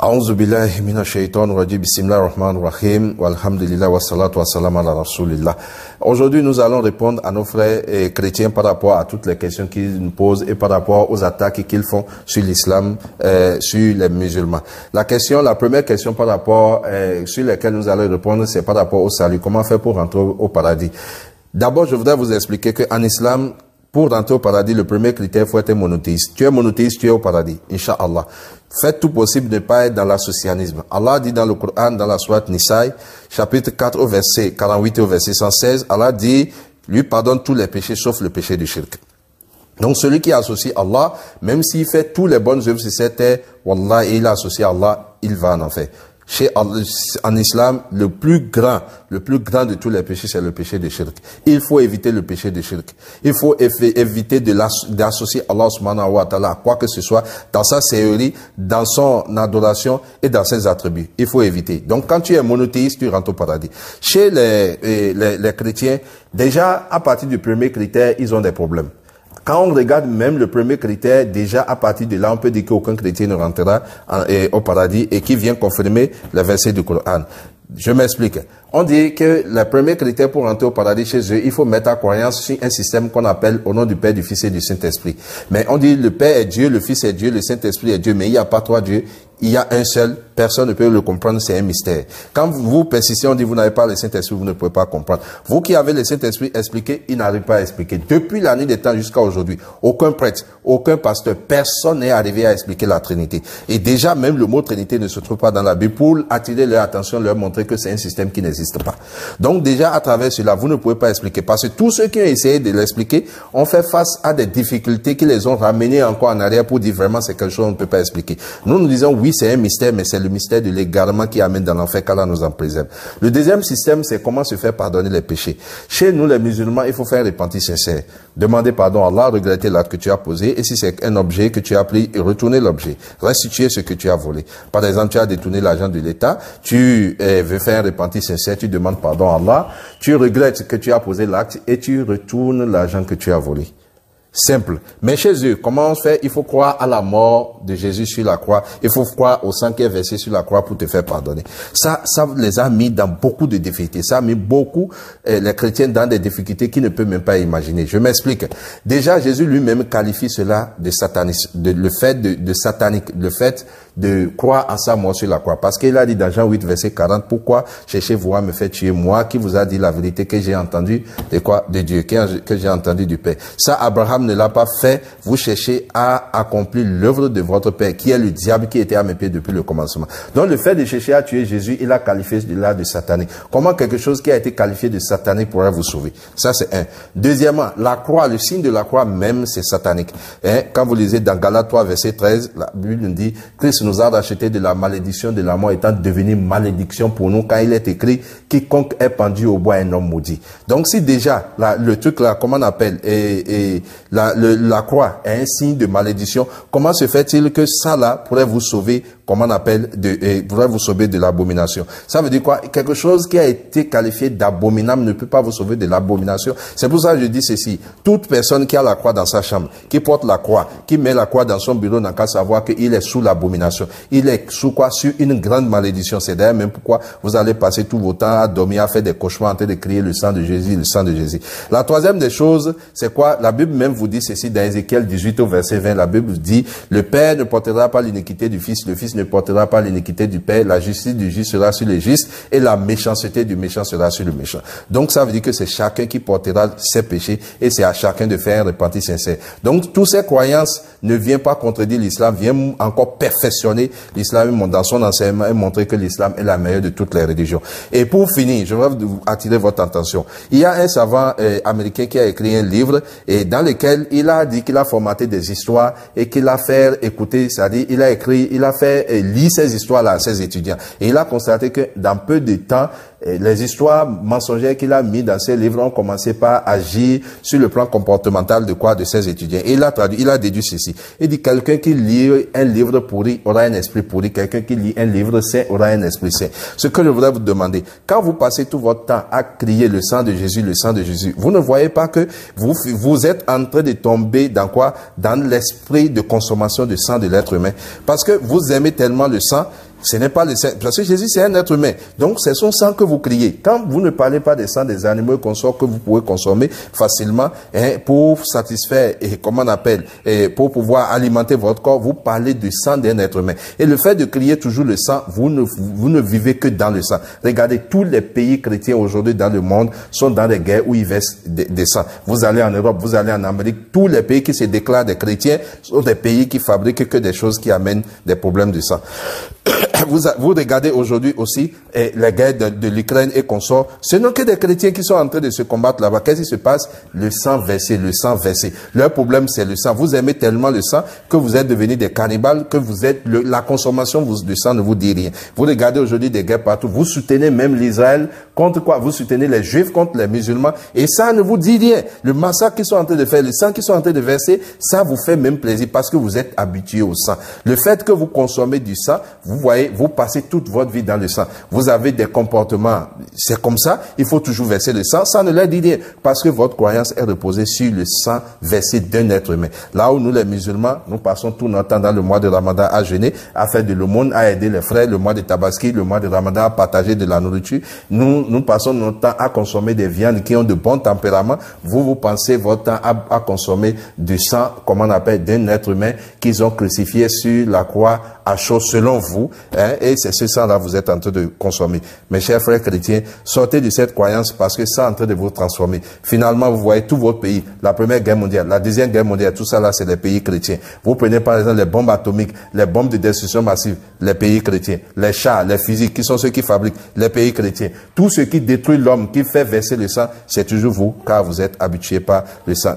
A'udhu billahi minash shaitanir rajim. Bismillahir rahmanir rahim. Walhamdulillah wa salatu wa salam ala rasulillah. Aujourd'hui, nous allons répondre à nos frères chrétiens par rapport à toutes les questions qu'ils nous posent et par rapport aux attaques qu'ils font sur l'islam, sur les musulmans. La première question par rapport, sur laquelle nous allons répondre, c'est par rapport au salut. Comment faire pour rentrer au paradis? D'abord, je voudrais vous expliquer qu'en islam, pour rentrer au paradis, le premier critère, il faut être monothéiste. Tu es monothéiste, tu es au paradis, Inch'Allah. Faites tout possible de ne pas être dans l'associanisme. Allah dit dans le Coran, dans la sourate Nisaï, chapitre 4 au verset 48 et au verset 116, Allah dit, lui pardonne tous les péchés sauf le péché du shirk. Donc celui qui associe Allah, même s'il fait tous les bonnes œuvres sur cette terre, Wallah, et il associe Allah, il va en enfer. En islam, le plus grand de tous les péchés, c'est le péché de shirk. Il faut éviter le péché de shirk. Il faut éviter d'associer Allah subhanahu wa ta'ala à quoi que ce soit dans sa théorie, dans son adoration et dans ses attributs. Il faut éviter. Donc quand tu es monothéiste, tu rentres au paradis. Chez les chrétiens, déjà à partir du premier critère, ils ont des problèmes. Quand on regarde même le premier critère, déjà à partir de là, on peut dire qu'aucun chrétien ne rentrera au paradis et qui vient confirmer le verset du Coran. Je m'explique. On dit que le premier critère pour rentrer au paradis chez eux, il faut mettre à croyance sur un système qu'on appelle au nom du Père, du Fils et du Saint-Esprit. Mais on dit le Père est Dieu, le Fils est Dieu, le Saint-Esprit est Dieu, mais il n'y a pas trois dieux. Il y a un seul, personne ne peut le comprendre, c'est un mystère. Quand vous persistez, on dit vous n'avez pas le Saint-Esprit, vous ne pouvez pas comprendre. Vous qui avez le Saint-Esprit expliqué, il n'arrive pas à expliquer. Depuis la nuit des temps jusqu'à aujourd'hui, aucun prêtre, aucun pasteur, personne n'est arrivé à expliquer la Trinité. Et déjà, même le mot Trinité ne se trouve pas dans la Bible pour attirer leur attention, leur montrer que c'est un système qui n'existe pas. Donc déjà, à travers cela, vous ne pouvez pas expliquer. Parce que tous ceux qui ont essayé de l'expliquer ont fait face à des difficultés qui les ont ramenés encore en arrière pour dire vraiment c'est quelque chose qu'on ne peut pas expliquer. Nous disons oui, c'est un mystère, mais c'est le mystère de l'égarement qui amène dans l'enfer, qu'Allah nous en préserve. Le deuxième système, c'est comment se faire pardonner les péchés. Chez nous, les musulmans, il faut faire un repentir sincère. Demander pardon à Allah, regretter l'acte que tu as posé, et si c'est un objet que tu as pris, retourner l'objet. Restituer ce que tu as volé. Par exemple, tu as détourné l'argent de l'État, tu veux faire un repentir sincère, tu demandes pardon à Allah, tu regrettes que tu as posé l'acte et tu retournes l'argent que tu as volé. Simple. Mais chez eux, comment on fait? Il faut croire à la mort de Jésus sur la croix. Il faut croire au sang qui est versé sur la croix pour te faire pardonner. Ça les a mis dans beaucoup de difficultés. Ça a mis beaucoup les chrétiens dans des difficultés qu'ils ne peuvent même pas imaginer. Je m'explique. Déjà, Jésus lui-même qualifie cela de satanisme, le fait de satanique, le fait de croire à sa mort sur la croix. Parce qu'il a dit dans Jean 8, verset 40, pourquoi cherchez-vous à me faire tuer, moi qui vous a dit la vérité que j'ai entendue de quoi? De Dieu, que j'ai entendu du Père. Ça, Abraham ne l'a pas fait. Vous cherchez à accomplir l'œuvre de votre Père, qui est le diable qui était à mes pieds depuis le commencement. Donc, le fait de chercher à tuer Jésus, il a qualifié cela de satanique. Comment quelque chose qui a été qualifié de satanique pourrait vous sauver? Ça, c'est un. Deuxièmement, la croix, le signe de la croix même, c'est satanique. Quand vous lisez dans Galates 3, verset 13, la Bible nous dit, Christ nous a racheté de la malédiction de la mort étant devenu malédiction pour nous, quand il est écrit, quiconque est pendu au bois est un homme maudit. Donc, si déjà, le truc là, comment on appelle, la croix est un signe de malédiction, comment se fait-il que ça là pourrait vous sauver, comment on appelle, pourrait vous sauver de l'abomination? Ça veut dire quoi? Quelque chose qui a été qualifié d'abominable ne peut pas vous sauver de l'abomination. C'est pour ça que je dis ceci. Toute personne qui a la croix dans sa chambre, qui porte la croix, qui met la croix dans son bureau, n'a qu'à savoir qu'il est sous l'abomination. Il est sous quoi? Sur une grande malédiction. C'est d'ailleurs même pourquoi vous allez passer tout votre temps à dormir, à faire des cauchemars en train de crier le sang de Jésus, le sang de Jésus. La troisième des choses, c'est quoi? La Bible même vous dit ceci dans Ézéchiel 18 au verset 20. La Bible dit, le Père ne portera pas l'iniquité du Fils, le Fils ne portera pas l'iniquité du Père, la justice du juste sera sur les justes et la méchanceté du méchant sera sur le méchant. Donc ça veut dire que c'est chacun qui portera ses péchés et c'est à chacun de faire un repentir sincère. Donc toutes ces croyances ne viennent pas contredire l'islam, viennent encore perfectionner l'islam dans son enseignement et montrer que l'islam est la meilleure de toutes les religions. Et pour finir, je voudrais attirer votre attention. Il y a un savant américain qui a écrit un livre et dans lequel il a dit qu'il a formaté des histoires et qu'il a fait écouter, c'est-à-dire il a fait lire ces histoires-là à ses étudiants. Et il a constaté que dans peu de temps, les histoires mensongères qu'il a mis dans ses livres ont commencé par agir sur le plan comportemental de ses étudiants. Et il a traduit, il a déduit ceci. Il dit, quelqu'un qui lit un livre pourri aura un esprit pourri. Quelqu'un qui lit un livre saint aura un esprit saint. Ce que je voudrais vous demander, quand vous passez tout votre temps à crier le sang de Jésus, vous ne voyez pas que vous êtes en train de tomber dans quoi? Dans l'esprit de consommation de sang de l'être humain. Parce que vous aimez tellement le sang Ce n'est pas le sang, parce que Jésus c'est un être humain. Donc c'est son sang que vous criez. Quand vous ne parlez pas des sangs des animaux consorts que vous pouvez consommer facilement pour satisfaire et comment on appelle pour pouvoir alimenter votre corps, vous parlez du sang d'un être humain. Et le fait de crier toujours le sang, vous ne vivez que dans le sang. Regardez, tous les pays chrétiens aujourd'hui dans le monde sont dans des guerres où ils versent des sangs. Vous allez en Europe, vous allez en Amérique, tous les pays qui se déclarent des chrétiens sont des pays qui fabriquent que des choses qui amènent des problèmes de sang. Vous regardez aujourd'hui aussi les guerres de l'Ukraine et consorts. Ce n'est que des chrétiens qui sont en train de se combattre là-bas. Qu'est-ce qui se passe? Le sang versé, le sang versé. Leur problème, c'est le sang. Vous aimez tellement le sang que vous êtes devenus des cannibales, que vous êtes la consommation du sang ne vous dit rien. Vous regardez aujourd'hui des guerres partout. Vous soutenez même l'Israël contre quoi? Vous soutenez les Juifs contre les musulmans et ça ne vous dit rien. Le massacre qu'ils sont en train de faire, le sang qu'ils sont en train de verser, ça vous fait même plaisir parce que vous êtes habitué au sang. Le fait que vous consommez du sang, vous voyez, vous passez toute votre vie dans le sang. Vous avez des comportements, c'est comme ça, il faut toujours verser le sang, ça ne leur dit rien, parce que votre croyance est reposée sur le sang versé d'un être humain. Là où nous les musulmans, nous passons tout notre temps dans le mois de Ramadan à jeûner, à faire de l'aumône, à aider les frères, le mois de Tabaski, le mois de Ramadan, à partager de la nourriture. Nous passons notre temps à consommer des viandes qui ont de bons tempéraments. Vous pensez votre temps à consommer du sang, comment on appelle, d'un être humain qu'ils ont crucifié sur la croix à chaud selon vous, et c'est ce sang-là que vous êtes en train de consommer. Mes chers frères chrétiens, sortez de cette croyance parce que ça est en train de vous transformer. Finalement, vous voyez tout votre pays, la Première Guerre mondiale, la Deuxième Guerre mondiale, tout ça là, c'est les pays chrétiens. Vous prenez par exemple les bombes atomiques, les bombes de destruction massive, les pays chrétiens, les chars, les fusils, qui sont ceux qui fabriquent, les pays chrétiens. Tout ce qui détruit l'homme, qui fait verser le sang, c'est toujours vous, car vous êtes habitués par le sang.